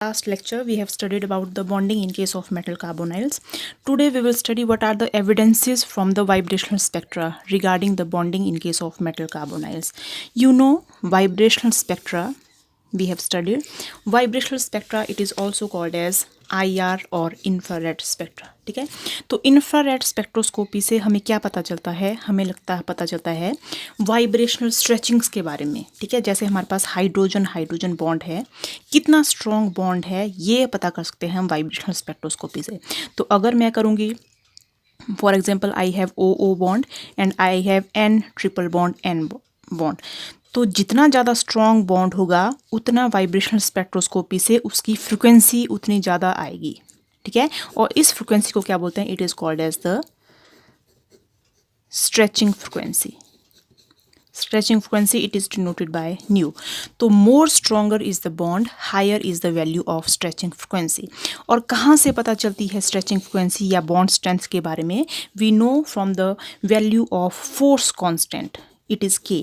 Last lecture we have studied about the bonding in case of metal carbonyls. Today we will study what are the evidences from the vibrational spectra regarding the bonding in case of metal carbonyls. You know vibrational spectra we have studied. Vibrational spectra it is also called as IR और infrared spectra. ठीक है, तो infrared spectroscopy से हमें क्या पता चलता है, हमें पता चलता है वाइब्रेशनल स्ट्रेचिंग्स के बारे में. ठीक है, जैसे हमारे पास हाइड्रोजन हाइड्रोजन बॉन्ड है, कितना स्ट्रॉन्ग बॉन्ड है ये पता कर सकते हैं हम वाइब्रेशनल स्पेक्ट्रोस्कोपी से. तो अगर मैं करूँगी for example I have O bond and I have N triple bond N bond, तो जितना ज़्यादा स्ट्रॉन्ग बॉन्ड होगा उतना वाइब्रेशनल स्पेक्ट्रोस्कोपी से उसकी फ्रिक्वेंसी उतनी ज़्यादा आएगी. ठीक है, और इस फ्रिक्वेंसी को क्या बोलते हैं, it is called as the stretching frequency. Stretching frequency it is denoted by nu. तो more stronger is the bond, higher is the value of stretching frequency. और कहाँ से पता चलती है stretching frequency या bond strength के बारे में? We know from the value of force constant. It is K.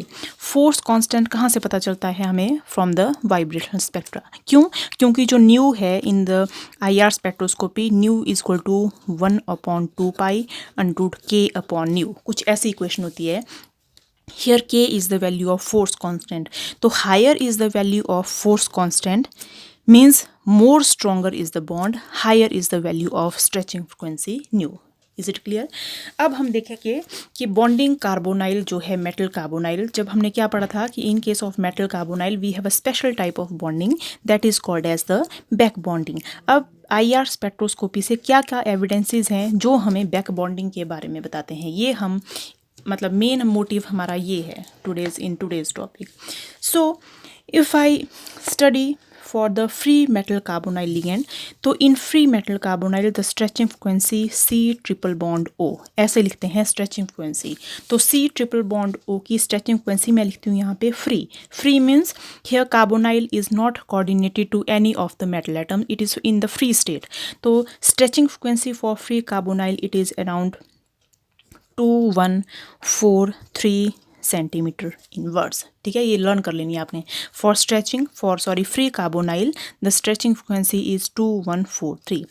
Force constant कहाँ से पता चलता है हमें? From the vibrational spectra. क्यों? क्योंकि जो nu है in the IR spectroscopy, nu is equal to 1/2 pi under K upon nu. कुछ ऐसी इक्वेशन होती है. Here K is the value of force constant. तो higher is the value of force constant means more stronger is the bond, higher is the value of stretching frequency nu. Is it clear? अब हम देखेंगे कि bonding carbonyl जो है metal carbonyl, जब हमने क्या पढ़ा था कि in case of metal carbonyl we have a special type of bonding that is called as the back bonding. अब IR स्पेक्ट्रोस्कोपी से क्या क्या एविडेंसेस हैं जो हमें बैक बॉन्डिंग के बारे में बताते हैं, ये हम मतलब मेन मोटिव हमारा ये है today's topic. So if I study for the free metal carbonyl ligand, तो in free metal carbonyl the stretching frequency C∼O, ऐसे लिखते हैं स्ट्रेचिंग फ्रिक्वेंसी. तो C∼O की स्ट्रेचिंग फ्रिक्वेंसी मैं लिखती हूँ यहाँ पे free means here carbonyl is not coordinated to any of the metal atom, it is in the free state. तो stretching frequency for free carbonyl it is around 2143 centimetre inverse. ठीक है, ये learn कर लेनी है आपने. Free carbonyl the stretching frequency is 2143.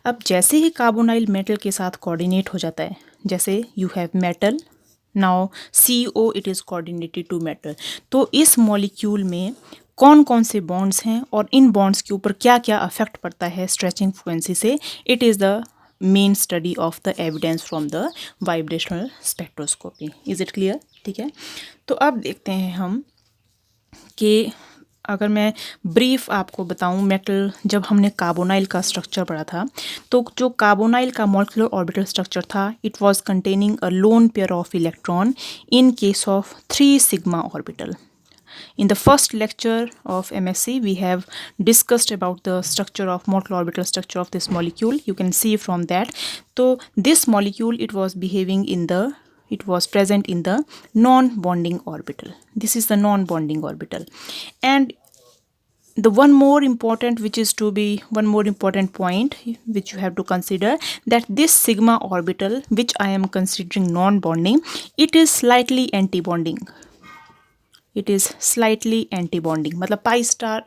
अब जैसे ही कार्बोनाइल मेटल के साथ कोऑर्डिनेट हो जाता है, जैसे you have metal now CO it is coordinated to metal, तो इस मॉलिक्यूल में कौन कौन से बॉन्ड्स हैं और इन बॉन्ड्स के ऊपर क्या क्या अफेक्ट पड़ता है स्ट्रेचिंग फ्रिक्वेंसी से, it is the main study of the evidence from the vibrational spectroscopy. Is it clear? ठीक है, तो अब देखते हैं हम कि अगर मैं ब्रीफ आपको बताऊं मेटल, जब हमने कार्बोनाइल का स्ट्रक्चर पढ़ा था, तो जो कार्बोनाइल का मॉलिक्यूलर ऑर्बिटल स्ट्रक्चर था it was containing a lone pair of electron in case of 3 sigma orbital. In the first lecture of MSc, we have discussed about the structure of molecular orbital structure of this molecule. You can see from that. So this molecule, it was present in the non-bonding orbital. This is the non-bonding orbital. And the one more important point which you have to consider, that this sigma orbital, which I am considering non-bonding, it is slightly anti-bonding. It is slightly anti bonding, मतलब pi star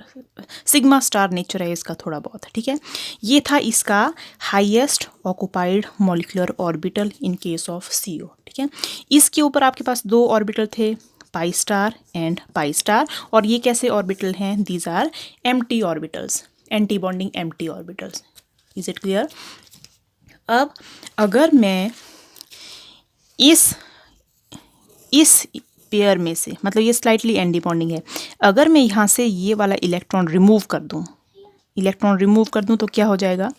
sigma star nature है इसका थोड़ा बहुत. ठीक है, ये था इसका highest occupied molecular orbital in case of CO. ठीक है, इसके ऊपर आपके पास 2 ऑर्बिटल थे, pi star and pi star, और ये कैसे ऑर्बिटल हैं, these are empty orbitals, anti bonding empty orbitals. Is it clear? अब अगर मैं इस पेयर में से, मतलब ये स्लाइटली एंटी बॉन्डिंग है, अगर मैं यहाँ से ये वाला इलेक्ट्रॉन रिमूव कर दूँ तो क्या हो जाएगा,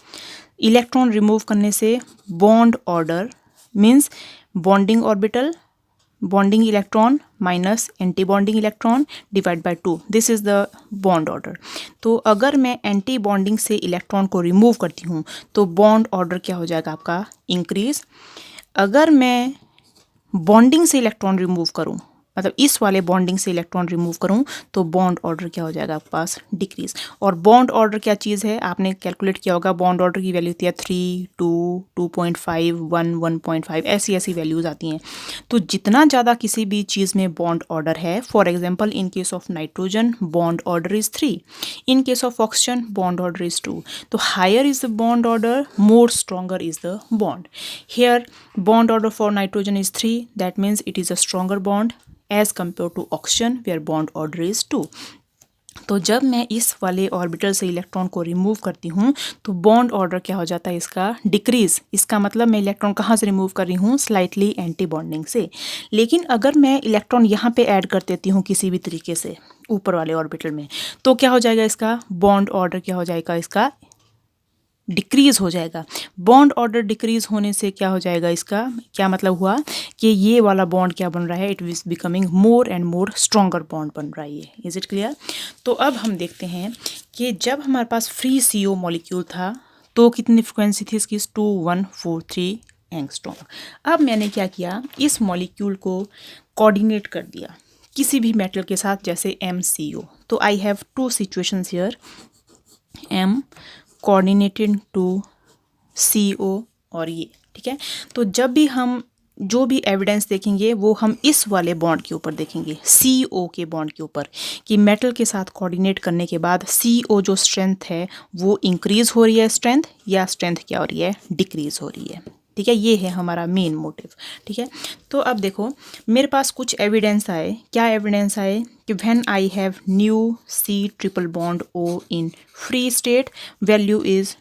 इलेक्ट्रॉन रिमूव करने से bond order means bonding orbital, bonding electron minus anti bonding electron divide by 2, this is the bond order. तो अगर मैं एंटी बॉन्डिंग से इलेक्ट्रॉन को रिमूव करती हूँ तो बॉन्ड ऑर्डर क्या हो जाएगा आपका, इंक्रीज. अगर मैं बॉन्डिंग से इलेक्ट्रॉन रिमूव करूँ मतलब इस वाले बॉन्डिंग से इलेक्ट्रॉन रिमूव करूं तो बॉन्ड ऑर्डर क्या हो जाएगा आपके पास, डिक्रीज। और बॉन्ड ऑर्डर क्या चीज़ है, आपने कैलकुलेट किया होगा, बॉन्ड ऑर्डर की वैल्यू होती है 3, 2, 2.5, 1, 1.5, ऐसी ऐसी वैल्यूज़ आती हैं। तो जितना ज़्यादा किसी भी चीज़ में बॉन्ड ऑर्डर है, for example in case of nitrogen bond order is 3, in case of oxygen bond order is 2, तो higher is the bond order, more stronger is the bond. Here bond order for nitrogen is 3, that means it is a stronger bond as compared to oxygen where bond order is 2। तो जब मैं इस वाले orbital से electron को remove करती हूँ तो बॉन्ड ऑर्डर क्या हो जाता है इसका, डिक्रीज। इसका मतलब मैं इलेक्ट्रॉन कहाँ से रिमूव कर रही हूँ, स्लाइटली एंटी बॉन्डिंग से। लेकिन अगर मैं इलेक्ट्रॉन यहाँ पे ऐड कर देती हूँ किसी भी तरीके से ऊपर वाले ऑर्बिटल में, तो क्या हो जाएगा इसका, बॉन्ड ऑर्डर क्या हो जाएगा इसका, डिक्रीज हो जाएगा। बॉन्ड ऑर्डर डिक्रीज होने से क्या हो जाएगा, इसका क्या मतलब हुआ कि ये वाला बॉन्ड क्या बन रहा है, it is becoming more and more stronger bond बन रहा है। Is it clear. तो अब हम देखते हैं कि जब हमारे पास फ्री CO मॉलिक्यूल था तो कितनी फ्रिक्वेंसी थी इसकी, 2143 एंगस्ट्रॉम। अब मैंने क्या किया, इस मॉलिक्यूल को कोऑर्डिनेट कर दिया किसी भी मेटल के साथ, जैसे MCO। तो I have 2 situations here, M coordinated to CO और ये, ठीक है। तो जब भी हम जो भी एविडेंस देखेंगे वो हम इस वाले बॉन्ड के ऊपर देखेंगे, CO के बॉन्ड के ऊपर, कि मेटल के साथ कोऑर्डिनेट करने के बाद CO जो स्ट्रेंथ है वो इंक्रीज हो रही है स्ट्रेंथ, या स्ट्रेंथ क्या हो रही है, डिक्रीज हो रही है। ठीक है, ये है हमारा मेन मोटिव। ठीक है, तो अब देखो मेरे पास कुछ एविडेंस आए। क्या एविडेंस आए कि when I have new C triple bond O in free state, value is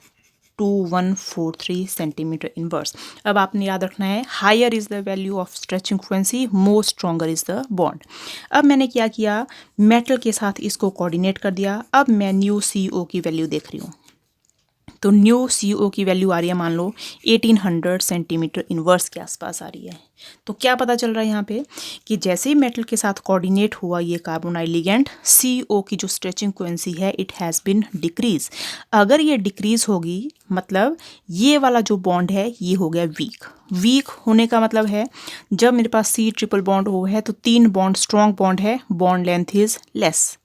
2143 centimetre inverse. अब आपने याद रखना है, higher is the value of stretching frequency, more stronger is the bond. अब मैंने क्या किया, मेटल के साथ इसको कोऑर्डिनेट कर दिया। अब मैं न्यू CO की वैल्यू देख रही हूँ, तो न्यू CO की वैल्यू आ रही है, मान लो 1800 सेंटीमीटर इनवर्स के आसपास आ रही है। तो क्या पता चल रहा है यहाँ पे कि जैसे ही मेटल के साथ कोऑर्डिनेट हुआ ये कार्बोनाइल लिगेंड, CO की जो स्ट्रेचिंग फ्रिक्वेंसी है इट हैज़ बिन डिक्रीज। अगर ये डिक्रीज होगी मतलब ये वाला जो बॉन्ड है ये हो गया वीक। वीक होने का मतलब है जब मेरे पास C ट्रिपल बॉन्ड O है तो 3 बॉन्ड स्ट्रॉन्ग बॉन्ड है, बॉन्ड लेंथ इज लेस,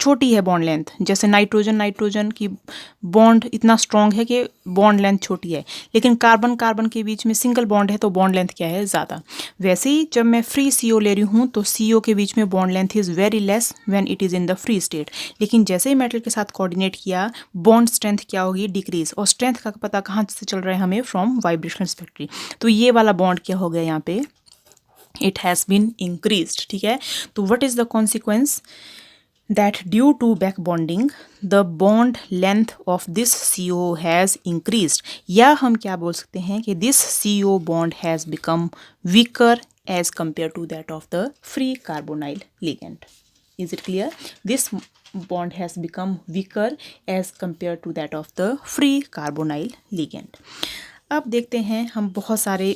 छोटी है बॉन्ड लेंथ। जैसे नाइट्रोजन की बॉन्ड इतना स्ट्रॉन्ग है कि बॉन्ड लेंथ छोटी है, लेकिन कार्बन कार्बन के बीच में सिंगल बॉन्ड है तो बॉन्ड लेंथ क्या है, ज़्यादा। वैसे ही जब मैं फ्री CO ले रही हूँ तो CO के बीच में bond length is very less when it is in the free state. लेकिन जैसे ही मेटल के साथ कोऑर्डिनेट किया, बॉन्ड स्ट्रेंथ क्या होगी, डिक्रीज। और स्ट्रेंथ का पता कहाँ से चल रहा है हमें, फ्रॉम वाइब्रेशनल स्पेक्ट्री। तो ये वाला बॉन्ड क्या हो गया यहाँ पे, इट हैज़ बीन इंक्रीज्ड। ठीक है, तो what is the consequence, that due to back bonding the bond length of this CO has increased, या हम क्या बोल सकते हैं कि this CO bond has become weaker as compared to that of the free carbonyl ligand. Is it clear? This bond has become weaker as compared to that of the free carbonyl ligand. अब देखते हैं हम, बहुत सारे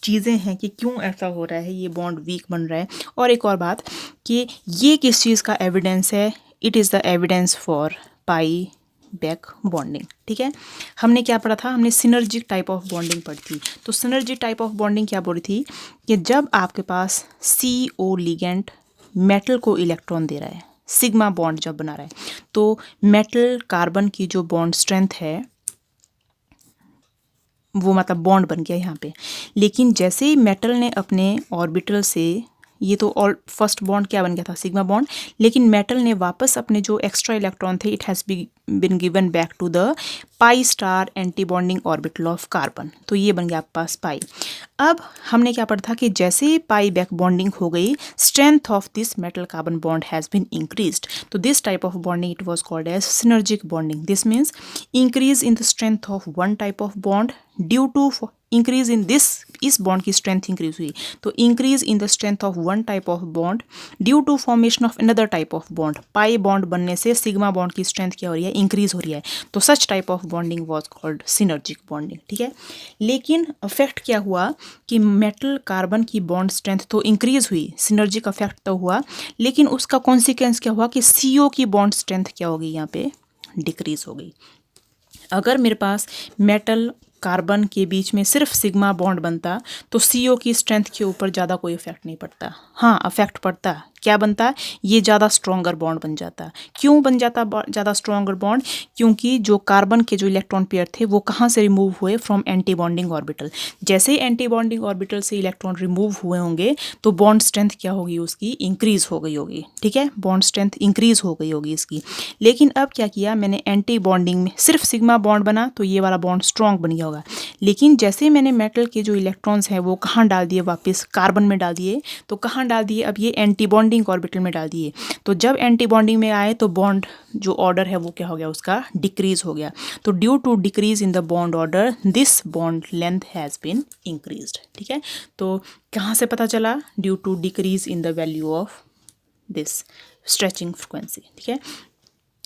चीज़ें हैं कि क्यों ऐसा हो रहा है, ये बॉन्ड वीक बन रहा है। और एक और बात कि ये किस चीज़ का एविडेंस है, it is the evidence for pi back bonding. ठीक है, हमने क्या पढ़ा था, हमने सिनर्जिक टाइप ऑफ बॉन्डिंग पढ़ी थी। तो सिनर्जिक टाइप ऑफ बॉन्डिंग क्या बोल रही थी कि जब आपके पास CO लिगेंड मेटल को इलेक्ट्रॉन दे रहा है, सिग्मा बॉन्ड जब बना रहा है, तो मेटल कार्बन की जो बॉन्ड स्ट्रेंथ है वो मतलब बॉन्ड बन गया यहाँ पे। लेकिन जैसे ही मेटल ने अपने ऑर्बिटल से, ये तो ऑल फर्स्ट बॉन्ड क्या बन गया था, सिग्मा बॉन्ड, लेकिन मेटल ने वापस अपने जो एक्स्ट्रा इलेक्ट्रॉन थे, it has been given back to the pi star anti bonding orbital of carbon. तो ये बन गया आपके पास पाई। अब हमने क्या पढ़ा था कि जैसे ही पाई बैक बॉन्डिंग हो गई, strength of this metal carbon bond has been increased. तो this type of bonding it was called as synergic bonding. This means increase in the strength of one type of bond due to increase in this, इस bond की strength increase हुई, तो increase in the strength of one type of bond due to formation of another type of bond. Pi bond बनने से sigma bond की strength क्या हो रही है, इंक्रीज हो रही है। तो such type of bonding was called synergic bonding. ठीक है, लेकिन इफेक्ट क्या हुआ कि मेटल कार्बन की बॉन्ड स्ट्रेंथ तो इंक्रीज हुई, सिनर्जिक इफेक्ट तो हुआ, लेकिन उसका कॉन्सिक्वेंस क्या हुआ कि CO की बॉन्ड स्ट्रेंथ क्या होगी, यहाँ पे डिक्रीज हो गई। अगर मेरे पास मेटल कार्बन के बीच में सिर्फ सिग्मा बॉन्ड बनता तो CO की स्ट्रेंथ के ऊपर ज़्यादा कोई इफेक्ट नहीं पड़ता। हाँ, अफेक्ट पड़ता, क्या बनता, ये ज़्यादा स्ट्रॉन्गर बॉन्ड बन जाता। क्यों बन जाता ज़्यादा स्ट्रॉन्गर बॉन्ड? क्योंकि जो कार्बन के जो इलेक्ट्रॉन पेयर थे वो कहाँ से रिमूव हुए? From anti bonding orbital. जैसे ही एंटी बॉन्डिंग ऑर्बिटल से इलेक्ट्रॉन रिमूव हुए होंगे तो बॉन्ड स्ट्रेंथ क्या होगी उसकी? इंक्रीज हो गई होगी। ठीक है, बॉन्ड स्ट्रेंथ इंक्रीज हो गई होगी इसकी। लेकिन अब क्या किया मैंने, एंटी बॉन्डिंग में सिर्फ सिग्मा बॉन्ड बना तो ये वाला बॉन्ड स्ट्रॉन्ग बन गया होगा। लेकिन जैसे मैंने मेटल के जो इलेक्ट्रॉन्स हैं वो कहाँ डाल दिए? वापस कार्बन में डाल दिए। तो कहाँ डाल दिए? अब ये एंटी बॉन्डिंग ऑर्बिटल में डाल दिए। तो जब एंटी बॉन्डिंग में आए तो बॉन्ड जो ऑर्डर है वो क्या हो गया? उसका डिक्रीज हो गया। तो due to decrease in the bond order this bond length has been increased. ठीक है, तो कहाँ से पता चला? Due to decrease in the value of this stretching frequency. ठीक है,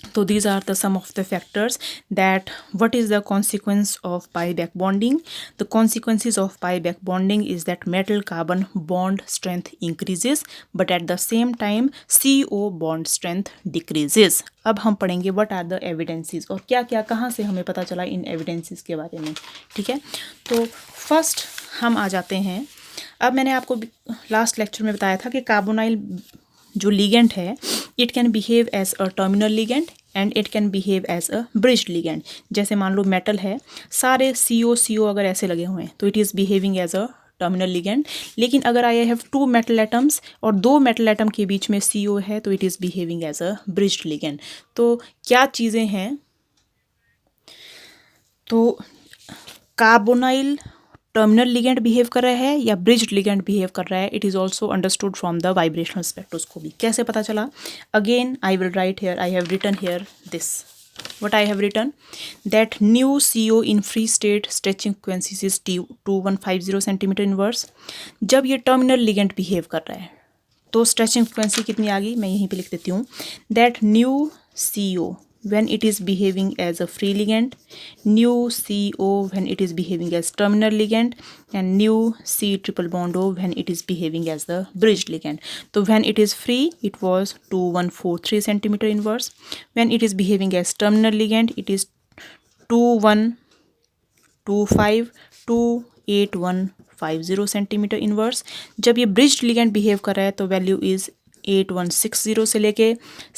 so these are the some of the factors that what is the consequence of pi back bonding. The consequences of pi back bonding is that metal carbon bond strength increases but at the same time CO bond strength decreases. अब हम पढ़ेंगे what are the evidences और क्या क्या कहाँ से हमें पता चला इन evidences के बारे में। ठीक है, तो फर्स्ट हम आ जाते हैं। अब मैंने आपको लास्ट लेक्चर में बताया था कि कार्बोनाइल जो लिगेंड है it can behave as a terminal ligand and it can behave as a bridged ligand. जैसे मान लो मेटल है, सारे CO अगर ऐसे लगे हुए हैं तो it is behaving as a terminal ligand. लेकिन अगर आई हैव 2 मेटल एटम्स और 2 मेटल एटम के बीच में CO है तो it is behaving as a bridged ligand. तो क्या चीज़ें हैं? तो कार्बोनाइल टर्मिनल लिगेंड बिहेव कर रहा है या ब्रिज्ड लिगेंड बिहेव कर रहा है? It is also understood from the vibrational spectroscopy. कैसे पता चला? Again I will write here, I have written here this what I have written, that new CO in free state stretching frequency is T2150 centimeter inverse। जब ये terminal ligand behave कर रहा है तो stretching frequency कितनी आ गई? मैं यहीं पे लिख देती हूँ, that new CO when it is behaving as a free ligand, new CO when it is behaving as terminal ligand, and new C triple bond O when it is behaving as the bridged ligand. So when it is free it was 2143 centimeter inverse, when it is behaving as terminal ligand it is 2125 28150 centimetre inverse. जब ये bridged ligand behave कर रहा है तो value is 8160 से लेके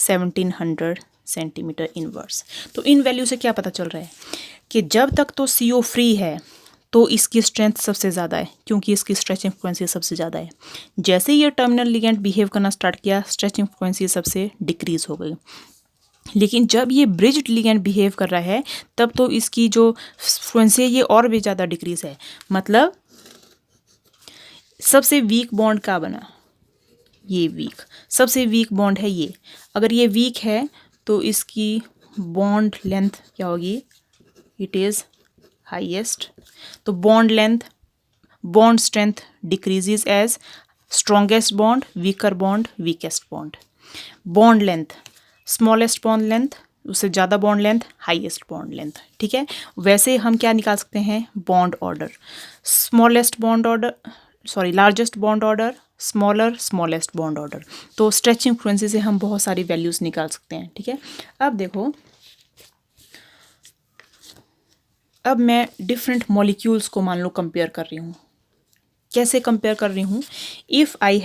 1700 centimetre inverse. तो इन value से क्या पता चल रहा है कि जब तक तो CO फ्री है तो इसकी स्ट्रेंथ सबसे ज़्यादा है क्योंकि इसकी स्ट्रेचिंग फ्रिक्वेंसी सबसे ज़्यादा है। जैसे ये टर्मिनल लिगेंड बिहेव करना स्टार्ट किया स्ट्रेचिंग फ्रिक्वेंसी सबसे डिक्रीज हो गई। लेकिन जब ये ब्रिज्ड लिगेंड बिहेव कर रहा है तब तो इसकी जो फ्रिक्वेंसी है ये और भी ज़्यादा डिक्रीज है। मतलब सबसे वीक बॉन्ड का बना, ये वीक, सबसे वीक बॉन्ड है ये। अगर ये वीक है तो इसकी बॉन्ड लेंथ क्या होगी? It is highest. तो bond length, bond strength decreases as strongest bond, weaker bond, weakest bond. Bond length, smallest bond length, उससे ज़्यादा bond length, highest bond length. ठीक है, वैसे हम क्या निकाल सकते हैं? Bond order, smallest bond order, sorry largest bond order, smaller smallest bond order. तो स्ट्रेचिंग फ्रिक्वेंसी से हम बहुत सारी वैल्यूज़ निकाल सकते हैं। ठीक है, अब देखो, अब मैं डिफरेंट मॉलिक्यूल्स को मान लो कंपेयर कर रही हूँ। कैसे कंपेयर कर रही हूँ? If I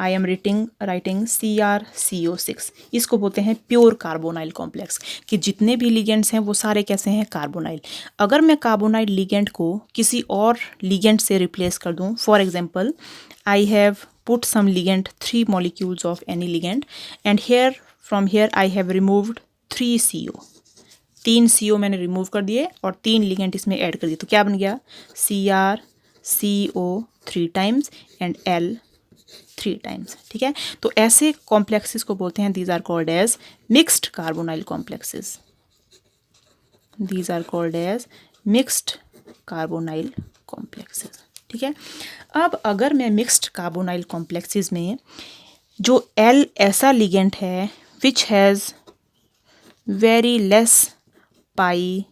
am writing CrCO6, इसको बोलते हैं प्योर कार्बोनाइल कॉम्प्लेक्स, कि जितने भी लिगेंड्स हैं वो सारे कैसे हैं? कार्बोनाइल। अगर मैं कार्बोनाइल लिगेंड को किसी और लिगेंड से रिप्लेस कर दूँ, for example I have put some ligand 3 molecules of any ligand and here from here I have removed 3 CO, 3 CO मैंने रिमूव कर दिए और 3 लिगेंड इसमें ऐड कर दिए। तो क्या बन गया? CrCO 3 times and L 3 times. ठीक है, तो ऐसे कॉम्प्लेक्सेस को बोलते हैं, these are called as mixed carbonyl complexes. These are called as mixed carbonyl complexes. ठीक है, अब अगर मैं मिक्स्ड कार्बोनाइल कॉम्प्लेक्सेस में जो L ऐसा लिगेंड है which has very less pi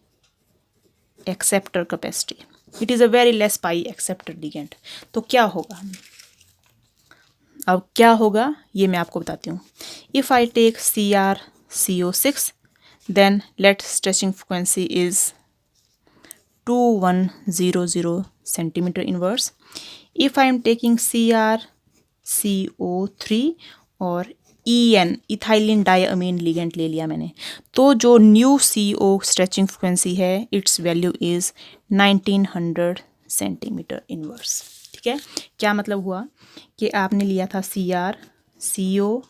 acceptor capacity, it is a very less pi acceptor ligand, तो क्या होगा? अब क्या होगा ये मैं आपको बताती हूँ। If I take CrCO6 then let stretching frequency is 2100 centimetre inverse. If I am taking CrCO3 और EN इथाइलिन डायअमीन लिगेंड ले लिया मैंने, तो जो न्यू CO स्ट्रेचिंग फ्रिक्वेंसी है it's value is 1900 centimetre inverse. ठीक है, क्या मतलब हुआ कि आपने लिया था CrCO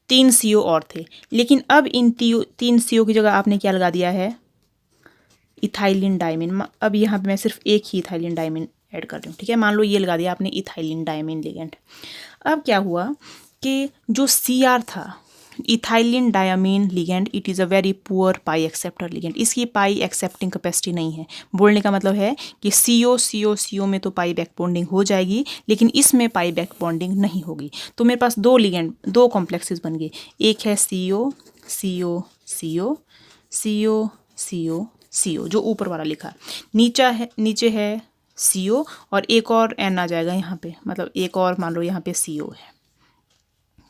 3 CO और थे, लेकिन अब इन 3 CO की जगह आपने क्या लगा दिया है, इथाइलिन डायमीन। अब यहाँ पे मैं सिर्फ एक ही इथाइलिन डायमीन ऐड कर रही हूँ। ठीक है, मान लो ये लगा दिया आपने इथाइलिन डायमीन लिगेंड। अब क्या हुआ कि जो CR था, ethylene diamine ligand, it is a very poor pi acceptor ligand. इसकी पाई एक्सेप्टिंग कैपेसिटी नहीं है। बोलने का मतलब है कि CO में तो पाई बैक बॉन्डिंग हो जाएगी, लेकिन इसमें पाई बैक बॉन्डिंग नहीं होगी। तो मेरे पास दो लिगेंड, दो कॉम्प्लेक्सेस बन गए। एक है CO जो ऊपर वाला लिखा, नीचे है CO और एक और N आ जाएगा यहाँ पे, मतलब एक और मान लो यहाँ पे CO है,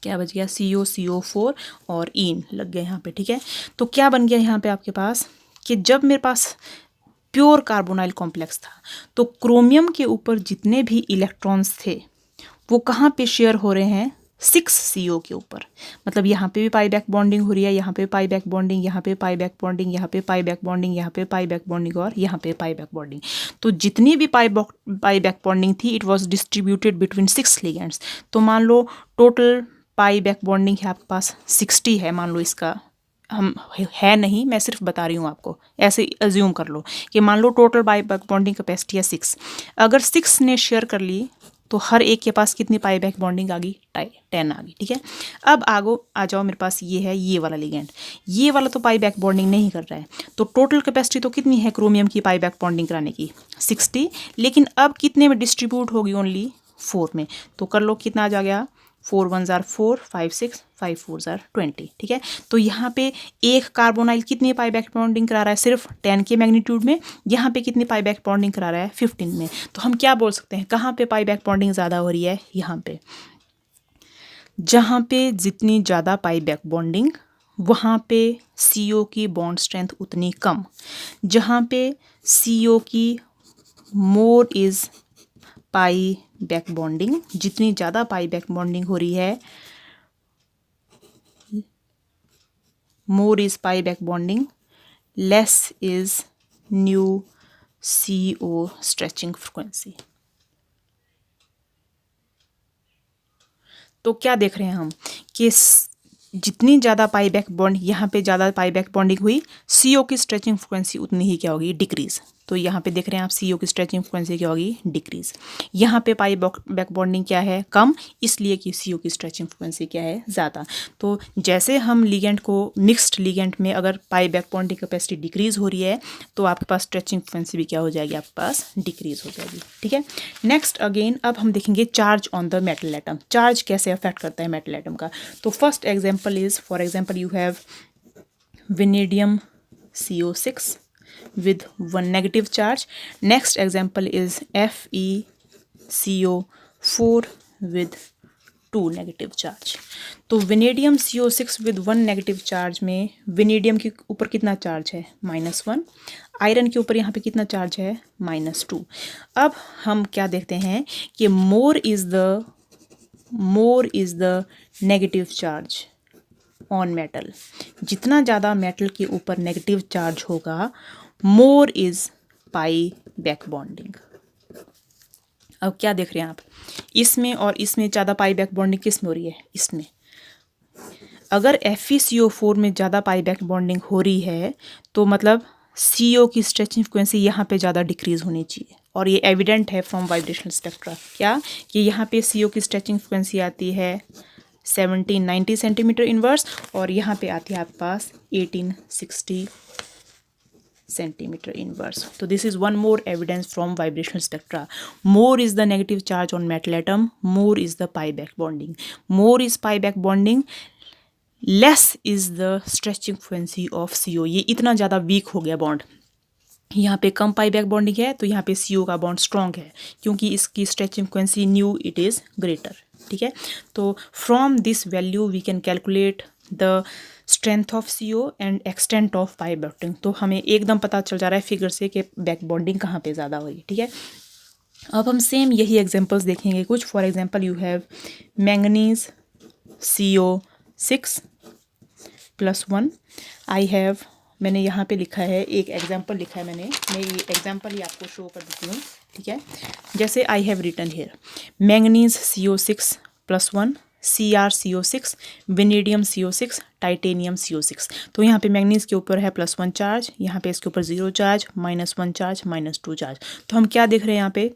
क्या बच गया, CO4 और इन लग गया यहाँ पे। ठीक है, तो क्या बन गया यहाँ पे आपके पास कि जब मेरे पास प्योर कार्बोनाइल कॉम्प्लेक्स था तो क्रोमियम के ऊपर जितने भी इलेक्ट्रॉन्स थे वो कहाँ पे शेयर हो रहे हैं, 6 CO के ऊपर। मतलब यहाँ पे भी पाई बैक बॉन्डिंग हो रही है, यहाँ पे पाई बैक बॉन्डिंग, यहाँ पे पाई बैक बॉन्डिंग, यहाँ पे पाई बैक बॉन्डिंग, यहाँ पे पाई बैक बॉन्डिंग और यहाँ पे पाई बैक बॉन्डिंग। तो जितनी भी पाई बैक बॉन्डिंग थी it was distributed between 6 ligands. तो मान लो टोटल पाई बैक बॉन्डिंग है आपके पास 60 है, मान लो, इसका हम है नहीं, मैं सिर्फ बता रही हूँ आपको, ऐसे अज्यूम कर लो कि मान लो total pi back bonding capacity है 6। अगर 6 ने शेयर कर ली तो हर एक के पास कितनी पाई बैक बॉन्डिंग आ गई, 10 आ गई। ठीक है, अब आ जाओ, मेरे पास ये है ये वाला लिगेंड, ये वाला तो पाई बैक बॉन्डिंग नहीं कर रहा है, तो टोटल कैपेसिटी तो कितनी है क्रोमियम की पाई बैक बॉन्डिंग कराने की, 60, लेकिन अब कितने में डिस्ट्रीब्यूट होगी, ओनली 4 में। तो कर लो कितना आ जा गया, 4 1 4, 5 6, 5 4 20। ठीक है, तो यहाँ पे एक कार्बोनाइल कितनी पाई बैक बॉन्डिंग करा रहा है, सिर्फ 10 के मैग्नीट्यूड में, यहाँ पे कितनी पाई बैक बॉन्डिंग करा रहा है, 15 में। तो हम क्या बोल सकते हैं, कहाँ पे पाई बैक बॉन्डिंग ज़्यादा हो रही है, यहाँ पे। जहाँ पे जितनी ज़्यादा पाई बैक बॉन्डिंग वहाँ पे CO की बॉन्ड स्ट्रेंथ उतनी कम। जहाँ पे CO की मोर इज़ पाई बैक बॉन्डिंग, जितनी ज़्यादा पाई बैक बॉन्डिंग हो रही है, मोर is pi back bonding, less is new CO stretching frequency. तो क्या देख रहे हैं हम कि जितनी ज़्यादा पाई बैक बॉन्ड, यहाँ पे ज़्यादा पाई बैक बॉन्डिंग हुई, CO की स्ट्रेचिंग फ्रिक्वेंसी उतनी ही क्या होगी, डिक्रीज़। तो यहाँ पे देख रहे हैं आप CO की स्ट्रेचिंग फ्रिक्वेंसी क्या होगी, डिक्रीज़। यहाँ पे पाई बैक बॉन्डिंग क्या है, कम, इसलिए कि CO की स्ट्रेचिंग फ्रिक्वेंसी क्या है, ज़्यादा। तो जैसे हम लिगेंड को, मिक्स्ड लिगेंड में अगर पाई बैक बॉन्डिंग कैपेसिटी डिक्रीज़ हो रही है तो आपके पास स्ट्रेचिंग फ्रिक्वेंसी भी क्या हो जाएगी, आपके पास डिक्रीज़ हो जाएगी। ठीक है, नेक्स्ट अगेन अब हम देखेंगे charge on the metal atom. Charge कैसे अफेक्ट करता है मेटल एटम का। तो first example is, for example you have vanadium CO6 with 1 negative charge. Next example is FeCO4 with 2 negative charge. तो vanadium CO6 with 1 negative charge में vanadium के ऊपर कितना चार्ज है, -1। आयरन के ऊपर यहाँ पे कितना चार्ज है, -2। अब हम क्या देखते हैं कि मोर is the negative charge on metal. जितना ज़्यादा मेटल के ऊपर नेगेटिव चार्ज होगा, मोर इज़ पाई बैक बॉन्डिंग। अब क्या देख रहे हैं आप, इसमें और इसमें ज़्यादा पाई बैक बॉन्डिंग किस में हो रही है, इसमें। अगर FeCO4 में ज़्यादा पाई बैक बॉन्डिंग हो रही है तो मतलब CO की स्ट्रेचिंग फ्रिक्वेंसी यहाँ पे ज़्यादा डिक्रीज़ होनी चाहिए, और ये एविडेंट है फ्रॉम वाइब्रेशनल स्पेक्ट्रा। क्या कि यहाँ पे CO की स्ट्रेचिंग फ्रिक्वेंसी आती है 1790 सेंटीमीटर इनवर्स, और यहाँ पे आती है आपके पास 1860 सेंटीमीटर इनवर्स। तो this is one more evidence from vibrational spectra. More is the negative charge on metal atom, more is the pi back bonding. More is pi back bonding, less is the stretching frequency of CO। ये इतना ज़्यादा week हो गया bond, यहाँ पे कम पाई back bonding है तो यहाँ पे CO का बॉन्ड स्ट्रॉन्ग है, क्योंकि इसकी stretching frequency new it is greater. ठीक है, तो from this value we can calculate the strength of CO and extent of pi bonding. तो हमें एकदम पता चल जा रहा है फिगर से कि बैक बॉन्डिंग कहाँ पे ज़्यादा होगी, ठीक है। अब हम सेम यही एग्जांपल्स देखेंगे कुछ। For example you have manganese CO6 +1। I have, मैंने यहाँ पे लिखा है एक एग्जांपल लिखा है मैंने, मैं ये एग्जांपल ही आपको शो कर देती हूँ, ठीक है। जैसे I have written here manganese CO6 +1, CrCO6, vanadium CO6, titanium CO6। तो यहाँ पे मैंगनीज के ऊपर है +1 चार्ज, यहाँ पे इसके ऊपर 0 चार्ज, -1 चार्ज, -2 चार्ज। तो हम क्या देख रहे हैं यहाँ पे,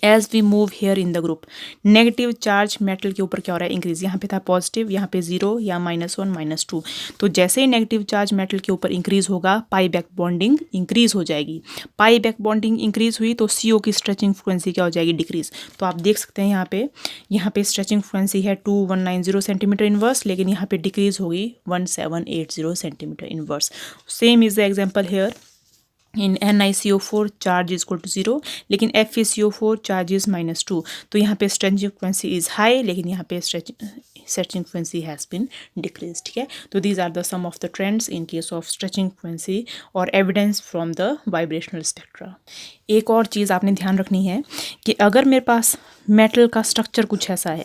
as we move here in the group, negative charge metal के ऊपर क्या हो रहा है, इंक्रीज। यहाँ पे था पॉजिटिव, यहाँ पे 0 या -1 -2। तो जैसे ही नेगेटिव चार्ज मेटल के ऊपर इंक्रीज होगा पाई बैक बॉन्डिंग इंक्रीज हो जाएगी। पाई बैक बॉन्डिंग इंक्रीज हुई तो CO की स्ट्रेचिंग फ्रिक्वेंसी क्या हो जाएगी, डिक्रीज। तो आप देख सकते हैं यहाँ पे स्ट्रेचिंग फ्रिक्वेंसी है 2190 सेंटीमीटर इनवर्स, लेकिन यहाँ पे डिक्रीज होगी 1780 centimetre inverse. Same is the example here in NiCO4 charge is equal to 0, लेकिन FeCO4 चार्ज इज -2। तो यहाँ पे स्ट्रेचिंग फ्रिक्वेंसी इज हाई, लेकिन यहाँ पे stretching frequency has been decrease, ठीक है। तो these are the some of the trends in case of stretching frequency और evidence from the vibrational spectra. एक और चीज़ आपने ध्यान रखनी है कि अगर मेरे पास मेटल का स्ट्रक्चर कुछ ऐसा है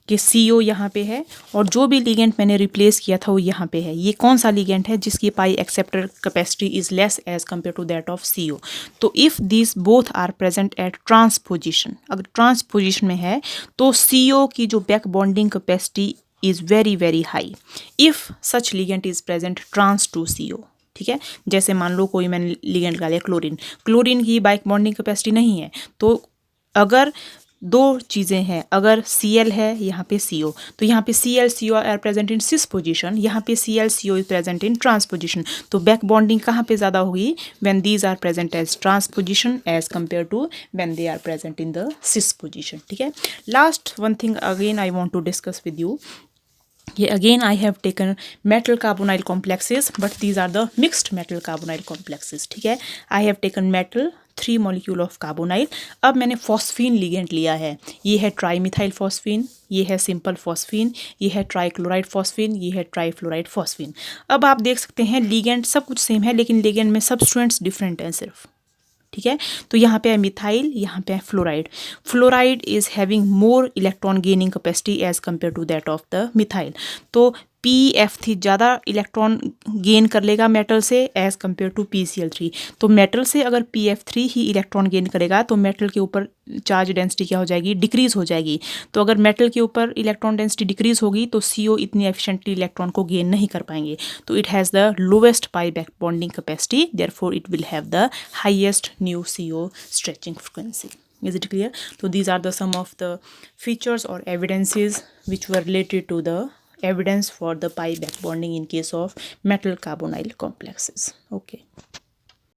कि CO यहाँ पे है और जो भी लिगेंड मैंने रिप्लेस किया था वो यहाँ पे है, ये कौन सा लिगेंड है जिसकी pi acceptor capacity is less as compare to that of CO। तो if this both are present at trans position, अगर ट्रांस पोजिशन में है तो CO की जो back bonding capacity is very very high if such ligand is present trans to CO, ठीक है। जैसे मान लो कोई मैंने लिगेंड निकाला लिया क्लोरीन की बैक बॉन्डिंग कैपेसिटी नहीं है, तो अगर दो चीज़ें हैं, अगर Cl है यहाँ पे CO, तो यहाँ पे Cl CO are present in cis position, यहाँ पे Cl CO is present in trans position. तो बैक बॉन्डिंग कहाँ पे ज़्यादा होगी, when these are present as trans position as compare to when they are present in the cis position, ठीक है। Last one thing again I want to discuss with you, ये again I have taken metal carbonyl complexes, but these are the mixed metal carbonyl complexes, ठीक है। I have taken metal 3 molecule of carbonyl। अब मैंने phosphine ligand लिया है, ये है trimethyl phosphine, ये है सिंपल फॉस्फीन, ये है ट्राईक्लोराइड फॉस्फीन, ये है ट्राईफ्लोराइड फॉस्फीन। अब आप देख सकते हैं लिगेंड सब कुछ सेम है, लेकिन लिगेंड में सबस्टेंट्स डिफरेंट हैं सिर्फ, ठीक है। तो यहाँ पे है मिथाइल, यहाँ पे है fluoride. Fluoride is having more electron gaining capacity as compare to that of the methyl. तो PF3 ज़्यादा इलेक्ट्रॉन गेन कर लेगा मेटल से एज कम्पेयर टू PCl3। तो मेटल से अगर PF3 ही इलेक्ट्रॉन गेन करेगा तो मेटल के ऊपर चार्ज डेंसिटी क्या हो जाएगी, डिक्रीज हो जाएगी। तो अगर मेटल के ऊपर इलेक्ट्रॉन डेंसिटी डिक्रीज होगी तो CO इतनी एफिशिएंटली इलेक्ट्रॉन को गेन नहीं कर पाएंगे। तो it has the lowest pi back bonding capacity, therefore it will have the highest new CO stretching frequency. Is it clear? So these are the some of the features or evidences which were related to the evidence for the pi back bonding in case of metal carbonyl complexes. Okay.